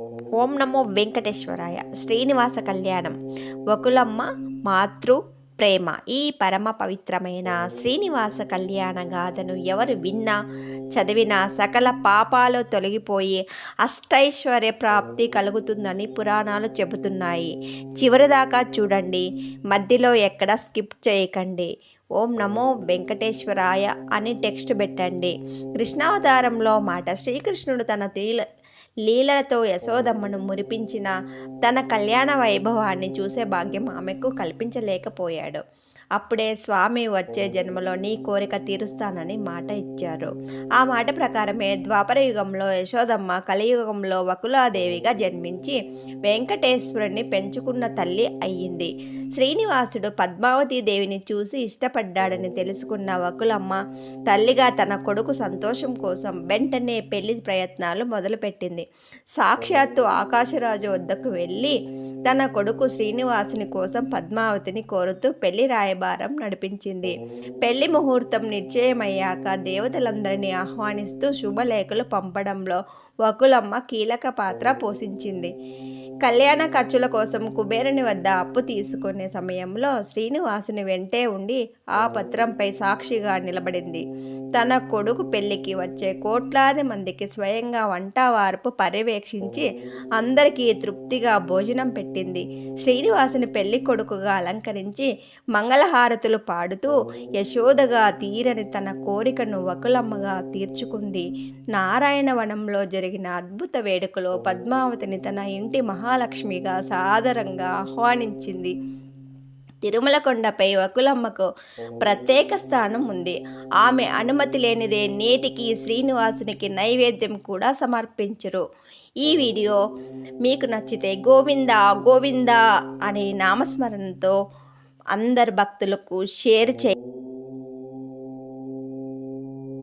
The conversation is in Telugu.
ఓం నమో వెంకటేశ్వరాయ. శ్రీనివాస కళ్యాణం. వకులమ్మ మాతృ ప్రేమ. ఈ పరమ పవిత్రమైన శ్రీనివాస కళ్యాణ గాథను ఎవరు విన్నా చదివినా సకల పాపాలు తొలగిపోయి అష్టైశ్వర్య ప్రాప్తి కలుగుతుందని పురాణాలు చెబుతున్నాయి. చివరిదాకా చూడండి, మధ్యలో ఎక్కడ స్కిప్ చేయకండి. ఓం నమో వెంకటేశ్వరాయ అని టెక్స్ట్ పెట్టండి. కృష్ణావతారంలో మాట శ్రీకృష్ణుడు తన లీలలతో యశోదమ్మను మురిపించిన తన కళ్యాణ వైభవాన్ని చూసే భాగ్యం ఆమెకు కల్పించలేకపోయాడు. అప్పుడే స్వామి వచ్చే జన్మలో నీ కోరిక తీరుస్తానని మాట ఇచ్చారు. ఆ మాట ప్రకారమే ద్వాపర యుగంలో యశోదమ్మ కలియుగంలో వకులాదేవిగా జన్మించి వెంకటేశ్వరుని పెంచుకున్న తల్లి అయ్యింది. శ్రీనివాసుడు పద్మావతీ దేవిని చూసి ఇష్టపడ్డాడని తెలుసుకున్న వకులమ్మ తల్లిగా తన కొడుకు సంతోషం కోసం వెంటనే పెళ్లి ప్రయత్నాలు మొదలుపెట్టింది. సాక్షాత్తు ఆకాశరాజు వద్దకు వెళ్ళి తన కొడుకు శ్రీనివాసుని కోసం పద్మావతిని కోరుతూ పెళ్లి రాయబారం నడిపించింది. పెళ్లి ముహూర్తం నిశ్చయమయ్యాక దేవతలందరినీ ఆహ్వానిస్తూ శుభలేఖలు పంపడంలో వకులమ్మ కీలక పాత్ర పోషించింది. కళ్యాణ ఖర్చుల కోసం కుబేరుని వద్ద అప్పు తీసుకునే సమయంలో శ్రీనివాసుని వెంటే ఉండి ఆ పత్రంపై సాక్షిగా నిలబడింది. తన కొడుకు పెళ్లికి వచ్చే కోట్లాది మందికి స్వయంగా వంటవార్పు పర్యవేక్షించి అందరికీ తృప్తిగా భోజనం పెట్టింది. శ్రీనివాసుని పెళ్లి కొడుకుగా అలంకరించి మంగళహారతులు పాడుతూ యశోదగా తీరని తన కోరికను వకులమ్మగా తీర్చుకుంది. నారాయణవనంలో జరిగిన అద్భుత వేడుకలో పద్మావతిని తన ఇంటి మహాలక్ష్మిగా సాదరంగా ఆహ్వానించింది. తిరుమల కొండపై వకులమ్మకు ప్రత్యేక స్థానం ఉంది. ఆమె అనుమతి లేనిదే నేటికి శ్రీనివాసునికి నైవేద్యం కూడా సమర్పించరు. ఈ వీడియో మీకు నచ్చితే గోవిందా గోవిందా అనే నామస్మరణతో అందరు భక్తులకు షేర్ చేయండి.